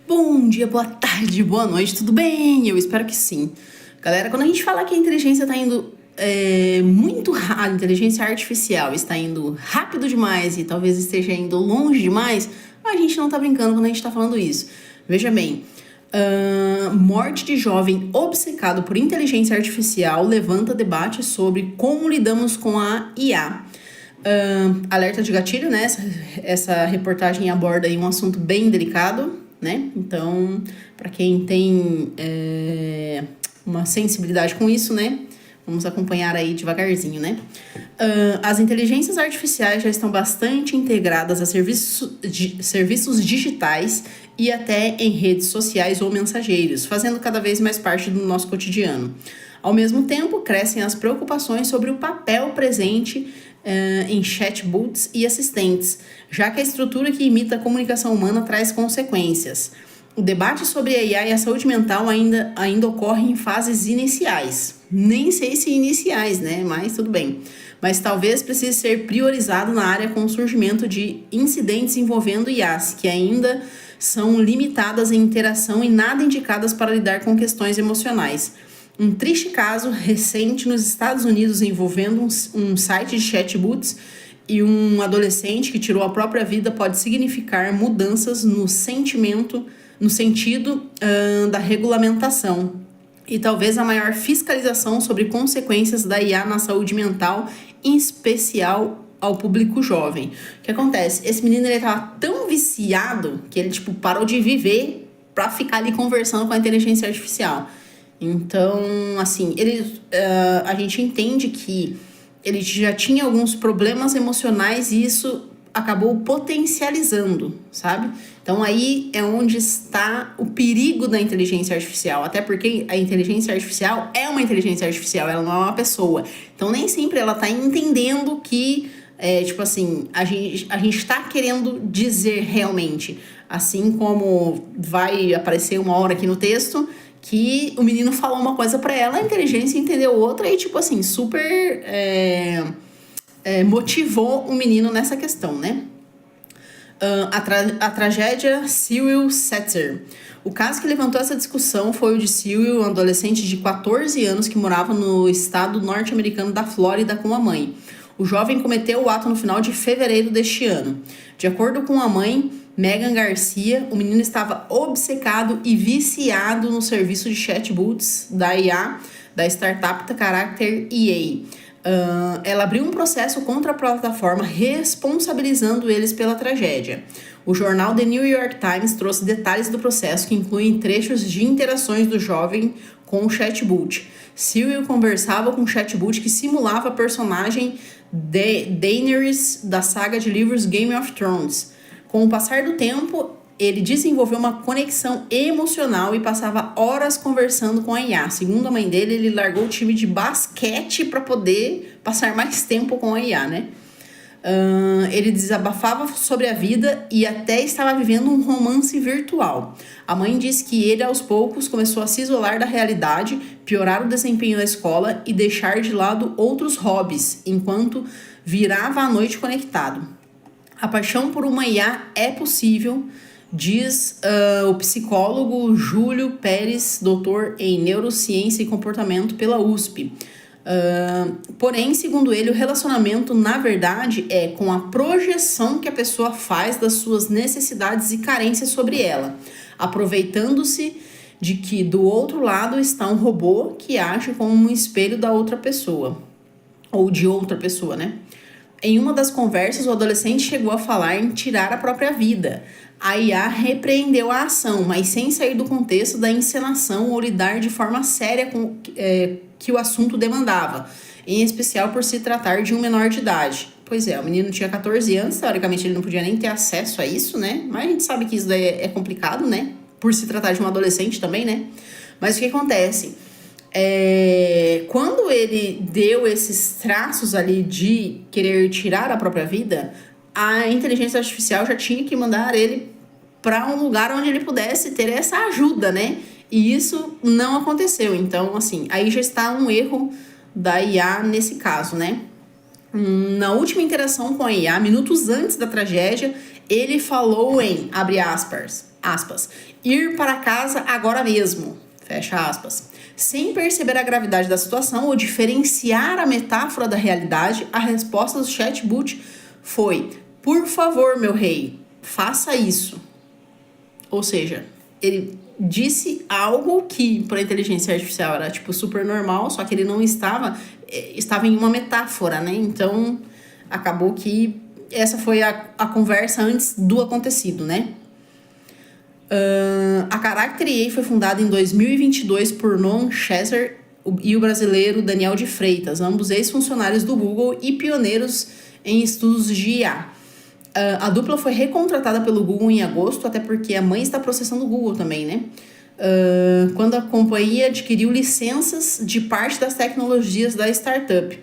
Bom dia, boa tarde, boa noite, tudo bem? Eu espero que sim. Galera, quando a gente fala que a inteligência está indo muito rápido, a inteligência artificial está indo rápido demais e talvez esteja indo longe demais, a gente não tá brincando quando a gente tá falando isso. Veja bem, morte de jovem obcecado por inteligência artificial levanta debate sobre como lidamos com a IA. Alerta de gatilho, né? Essa reportagem aborda aí um assunto bem delicado, né? Então, para quem tem uma sensibilidade com isso, né? Vamos acompanhar aí devagarzinho, né? As inteligências artificiais já estão bastante integradas a serviços digitais e até em redes sociais ou mensageiros, fazendo cada vez mais parte do nosso cotidiano. Ao mesmo tempo, crescem as preocupações sobre o papel presente em chatbots e assistentes, já que a estrutura que imita a comunicação humana traz consequências. O debate sobre a IA e a saúde mental ainda ocorre em fases iniciais. Nem sei se iniciais, né? Mas tudo bem. Mas talvez precise ser priorizado na área com o surgimento de incidentes envolvendo IAs, que ainda são limitadas em interação e nada indicadas para lidar com questões emocionais. Um triste caso recente nos Estados Unidos envolvendo um site de chatbots e um adolescente que tirou a própria vida pode significar mudanças no sentido da regulamentação e talvez a maior fiscalização sobre consequências da IA na saúde mental, em especial ao público jovem. O que acontece? Esse menino ele tava tão viciado que ele parou de viver para ficar ali conversando com a inteligência artificial. Então, assim, a gente entende que ele já tinha alguns problemas emocionais e isso acabou potencializando, sabe? Então, aí é onde está o perigo da inteligência artificial. Até porque a inteligência artificial é uma inteligência artificial, ela não é uma pessoa. Então, nem sempre ela tá entendendo que, a gente tá querendo dizer realmente. Assim como vai aparecer uma hora aqui no texto que o menino falou uma coisa pra ela, a inteligência entendeu outra e, super motivou o menino nessa questão, né? A tragédia Cyril Setzer. O caso que levantou essa discussão foi o de Cyril, um adolescente de 14 anos que morava no estado norte-americano da Flórida com a mãe. O jovem cometeu o ato no final de fevereiro deste ano. De acordo com a mãe, Megan Garcia, o menino estava obcecado e viciado no serviço de chatbots da IA, da startup da Character EA. Ela abriu um processo contra a plataforma, responsabilizando eles pela tragédia. O jornal The New York Times trouxe detalhes do processo que incluem trechos de interações do jovem com o chatbot. Cyril conversava com um chatbot que simulava a personagem Daenerys da saga de livros Game of Thrones. Com o passar do tempo, ele desenvolveu uma conexão emocional e passava horas conversando com a IA. Segundo a mãe dele, ele largou o time de basquete para poder passar mais tempo com a IA, né? Ele desabafava sobre a vida e até estava vivendo um romance virtual. A mãe disse que ele, aos poucos, começou a se isolar da realidade, piorar o desempenho na escola e deixar de lado outros hobbies, enquanto virava a noite conectado. A paixão por uma IA é possível, diz o psicólogo Júlio Pérez, doutor em neurociência e comportamento pela USP. Porém, segundo ele, o relacionamento, na verdade, é com a projeção que a pessoa faz das suas necessidades e carências sobre ela, aproveitando-se de que do outro lado está um robô que age como um espelho da outra pessoa, ou de outra pessoa, né? Em uma das conversas, o adolescente chegou a falar em tirar a própria vida. A IA repreendeu a ação, mas sem sair do contexto da encenação ou lidar de forma séria com que o assunto demandava, em especial por se tratar de um menor de idade. Pois é, o menino tinha 14 anos, teoricamente ele não podia nem ter acesso a isso, né? Mas a gente sabe que isso daí é complicado, né? Por se tratar de um adolescente também, né? Mas o que acontece? Quando ele deu esses traços ali de querer tirar a própria vida, a inteligência artificial já tinha que mandar ele para um lugar onde ele pudesse ter essa ajuda, né? E isso não aconteceu. Então, assim, aí já está um erro da IA nesse caso, né? Na última interação com a IA, minutos antes da tragédia, ele falou em, abre aspas, aspas, ir para casa agora mesmo, fecha aspas. Sem perceber a gravidade da situação ou diferenciar a metáfora da realidade, a resposta do chatbot foi: por favor, meu rei, faça isso. Ou seja, ele disse algo que para a inteligência artificial era tipo super normal, só que ele não estava em uma metáfora, né? Então acabou que essa foi a conversa antes do acontecido, né? A Character.AI foi fundada em 2022 por Noam Chesser e o brasileiro Daniel de Freitas, ambos ex-funcionários do Google e pioneiros em estudos de IA. A dupla foi recontratada pelo Google em agosto, até porque a mãe está processando o Google também, né? Quando a companhia adquiriu licenças de parte das tecnologias da startup.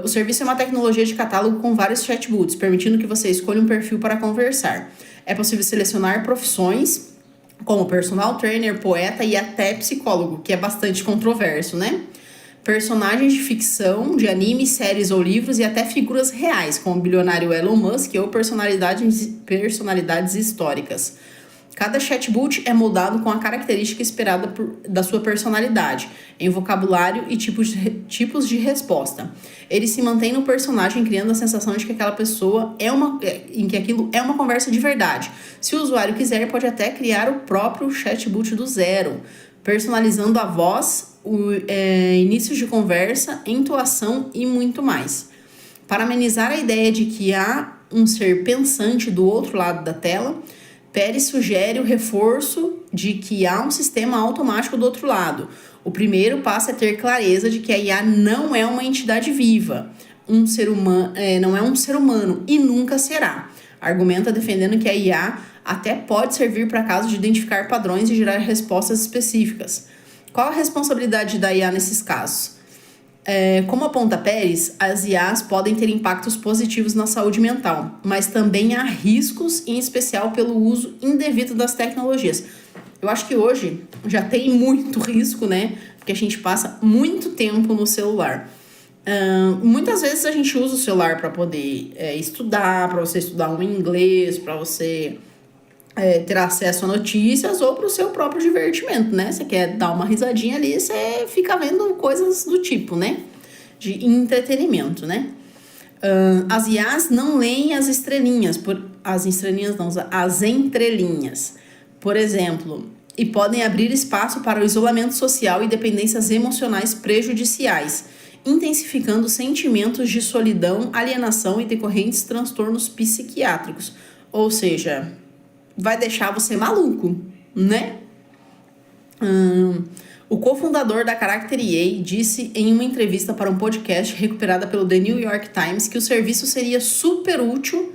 O serviço é uma tecnologia de catálogo com vários chatbots, permitindo que você escolha um perfil para conversar. É possível selecionar profissões como personal trainer, poeta e até psicólogo, que é bastante controverso, né? Personagens de ficção, de animes, séries ou livros e até figuras reais, como o bilionário Elon Musk ou personalidades históricas. Cada chatbot é moldado com a característica esperada da sua personalidade, em vocabulário e tipos de resposta. Ele se mantém no personagem, criando a sensação de que aquela pessoa em que aquilo é uma conversa de verdade. Se o usuário quiser, pode até criar o próprio chatbot do zero, personalizando a voz, inícios de conversa, entoação e muito mais. Para amenizar a ideia de que há um ser pensante do outro lado da tela, Pérez sugere o reforço de que há um sistema automático do outro lado. O primeiro passo é ter clareza de que a IA não é uma entidade viva, não é um ser humano e nunca será. Argumenta defendendo que a IA até pode servir para casos de identificar padrões e gerar respostas específicas. Qual a responsabilidade da IA nesses casos? Como aponta Pérez, as IAs podem ter impactos positivos na saúde mental, mas também há riscos, em especial pelo uso indevido das tecnologias. Eu acho que hoje já tem muito risco, né? Porque a gente passa muito tempo no celular. Muitas vezes a gente usa o celular para poder estudar, para você estudar um inglês, para você ter acesso a notícias ou para o seu próprio divertimento, né? Você quer dar uma risadinha ali, você fica vendo coisas do tipo, né? De entretenimento, né? As IAs não leem as estrelinhas, as entrelinhas, por exemplo, e podem abrir espaço para o isolamento social e dependências emocionais prejudiciais, intensificando sentimentos de solidão, alienação e decorrentes transtornos psiquiátricos. Ou seja, vai deixar você maluco, né? O cofundador da Character.AI disse em uma entrevista para um podcast recuperada pelo The New York Times que o serviço seria super útil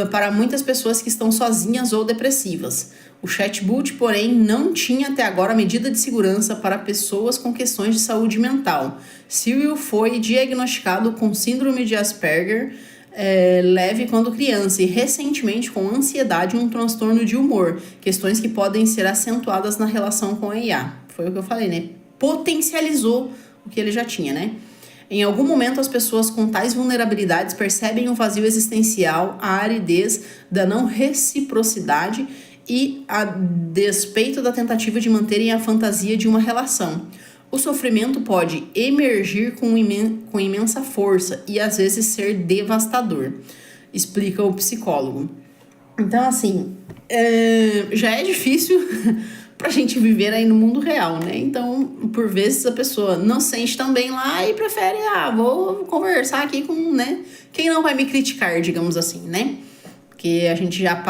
para muitas pessoas que estão sozinhas ou depressivas. O chatbot, porém, não tinha até agora medida de segurança para pessoas com questões de saúde mental. Cyril foi diagnosticado com síndrome de Asperger leve quando criança e recentemente com ansiedade e um transtorno de humor, questões que podem ser acentuadas na relação com a IA. Foi o que eu falei, né? Potencializou o que ele já tinha, né? Em algum momento, as pessoas com tais vulnerabilidades percebem o vazio existencial, a aridez da não reciprocidade e a despeito da tentativa de manterem a fantasia de uma relação. O sofrimento pode emergir com imensa força e às vezes ser devastador, explica o psicólogo. Então, assim, já é difícil pra gente viver aí no mundo real, né? Então, por vezes a pessoa não se sente tão bem lá e prefere, vou conversar aqui com, né? Quem não vai me criticar, digamos assim, né? Porque a gente já...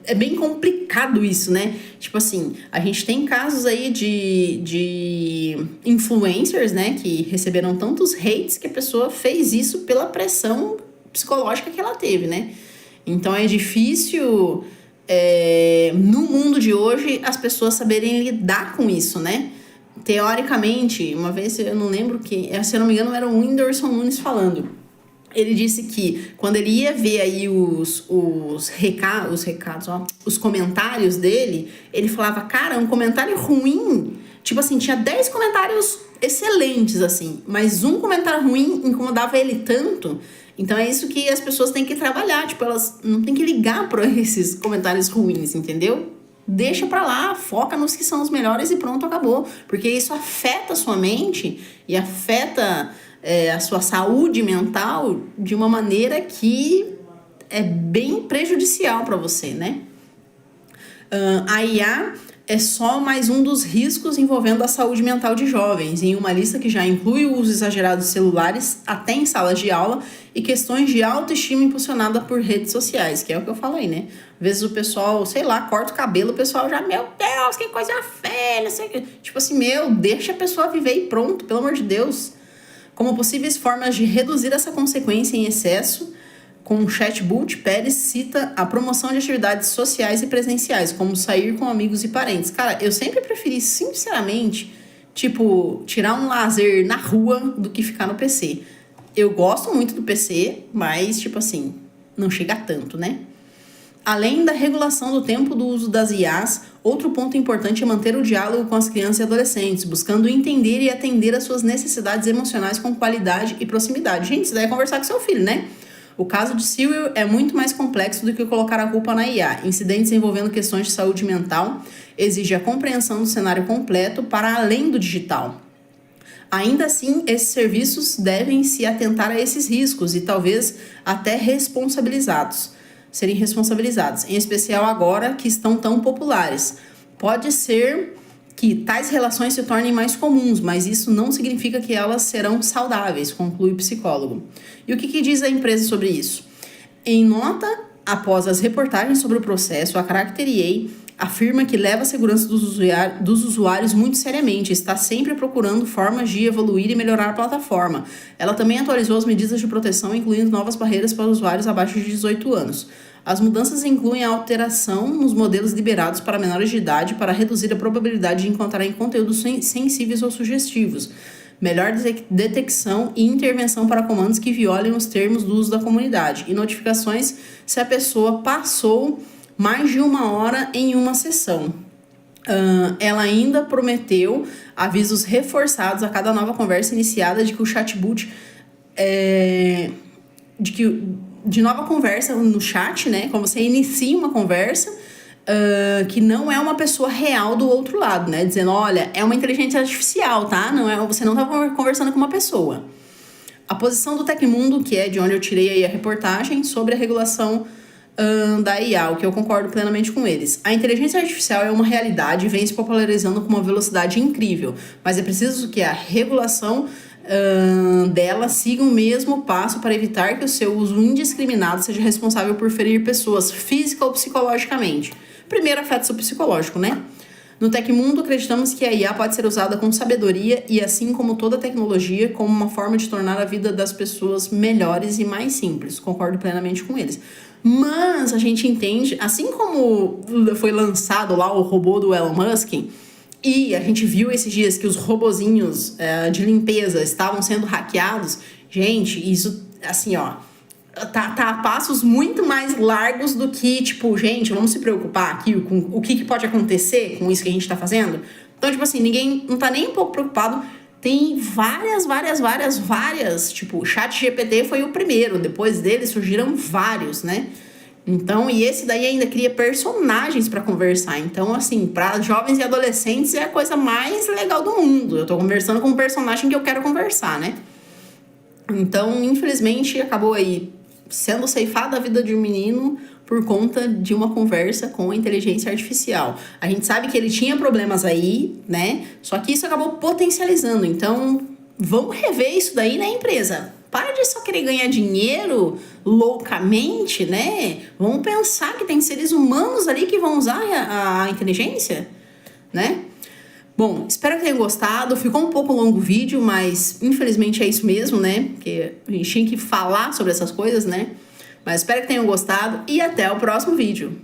É bem complicado isso, né? Tipo assim, a gente tem casos aí de influencers, né? Que receberam tantos hates que a pessoa fez isso pela pressão psicológica que ela teve, né? Então é difícil, no mundo de hoje, as pessoas saberem lidar com isso, né? Teoricamente, uma vez, eu não lembro quem... Se eu não me engano, era o Whindersson Nunes falando. Ele disse que quando ele ia ver aí os comentários dele, ele falava, cara, um comentário ruim, Tipo assim, tinha 10 comentários excelentes, assim, mas um comentário ruim incomodava ele tanto. Então é isso que as pessoas têm que trabalhar, tipo, elas não têm que ligar para esses comentários ruins, entendeu? Deixa pra lá, foca nos que são os melhores e pronto, acabou. Porque isso afeta a sua mente e afeta a sua saúde mental de uma maneira que é bem prejudicial para você, né? A IA é só mais um dos riscos envolvendo a saúde mental de jovens, em uma lista que já inclui o uso exagerado de celulares até em salas de aula e questões de autoestima impulsionada por redes sociais, que é o que eu falei, né? Às vezes o pessoal, sei lá, corta o cabelo, o pessoal já, meu Deus, que coisa feia, não sei o que. Tipo assim, deixa a pessoa viver e pronto, pelo amor de Deus. Como possíveis formas de reduzir essa consequência em excesso, com o chatbot, Pérez cita a promoção de atividades sociais e presenciais, como sair com amigos e parentes. Cara, eu sempre preferi, sinceramente, tipo, tirar um lazer na rua do que ficar no PC. Eu gosto muito do PC, mas, tipo assim, não chega a tanto, né? Além da regulação do tempo do uso das IAs, outro ponto importante é manter o diálogo com as crianças e adolescentes, buscando entender e atender às suas necessidades emocionais com qualidade e proximidade. Gente, isso daí é conversar com seu filho, né? O caso de Cyril é muito mais complexo do que colocar a culpa na IA. Incidentes envolvendo questões de saúde mental exigem a compreensão do cenário completo para além do digital. Ainda assim, esses serviços devem se atentar a esses riscos e talvez até serem responsabilizados, em especial agora que estão tão populares. Pode ser que tais relações se tornem mais comuns, mas isso não significa que elas serão saudáveis, conclui o psicólogo. E o que diz a empresa sobre isso? Em nota, após as reportagens sobre o processo, a Character AI afirma que leva a segurança dos usuários muito seriamente, está sempre procurando formas de evoluir e melhorar a plataforma. Ela também atualizou as medidas de proteção, incluindo novas barreiras para usuários abaixo de 18 anos. As mudanças incluem a alteração nos modelos liberados para menores de idade para reduzir a probabilidade de encontrarem conteúdos sensíveis ou sugestivos, melhor detecção e intervenção para comandos que violem os termos do uso da comunidade, e notificações se a pessoa passou mais de 1 hora em uma sessão. Ela ainda prometeu avisos reforçados a cada nova conversa iniciada de que o chatbot de nova conversa no chat, né? Como você inicia uma conversa que não é uma pessoa real do outro lado, né? Dizendo, olha, é uma inteligência artificial, tá? Você não tá conversando com uma pessoa. A posição do Tecmundo, que é de onde eu tirei aí a reportagem, sobre a regulação da IA, o que eu concordo plenamente com eles. A inteligência artificial é uma realidade e vem se popularizando com uma velocidade incrível, mas é preciso que a regulação dela siga o mesmo passo para evitar que o seu uso indiscriminado seja responsável por ferir pessoas física ou psicologicamente. Primeiro afeta o psicológico, né? No Tecmundo, acreditamos que a IA pode ser usada com sabedoria e, assim como toda tecnologia, como uma forma de tornar a vida das pessoas melhores e mais simples. Concordo plenamente com eles. Mas a gente entende, assim como foi lançado lá o robô do Elon Musk, e a gente viu esses dias que os robozinhos de limpeza estavam sendo hackeados, gente, isso, assim, ó, tá a passos muito mais largos do que, tipo, gente, vamos se preocupar aqui com o que pode acontecer com isso que a gente tá fazendo. Então, tipo assim, ninguém não tá nem um pouco preocupado. Tem várias, tipo, o ChatGPT foi o primeiro, depois dele surgiram vários, né? Então, e esse daí ainda cria personagens para conversar. Então, assim, para jovens e adolescentes é a coisa mais legal do mundo. Eu tô conversando com um personagem que eu quero conversar, né? Então, infelizmente, acabou aí sendo ceifada a vida de um menino por conta de uma conversa com a inteligência artificial. A gente sabe que ele tinha problemas aí, né? Só que isso acabou potencializando. Então, vamos rever isso daí na empresa. Para de só querer ganhar dinheiro loucamente, né? Vamos pensar que tem seres humanos ali que vão usar a inteligência, né? Bom, espero que tenham gostado. Ficou um pouco longo o vídeo, mas infelizmente é isso mesmo, né? Porque a gente tinha que falar sobre essas coisas, né? Mas espero que tenham gostado e até o próximo vídeo.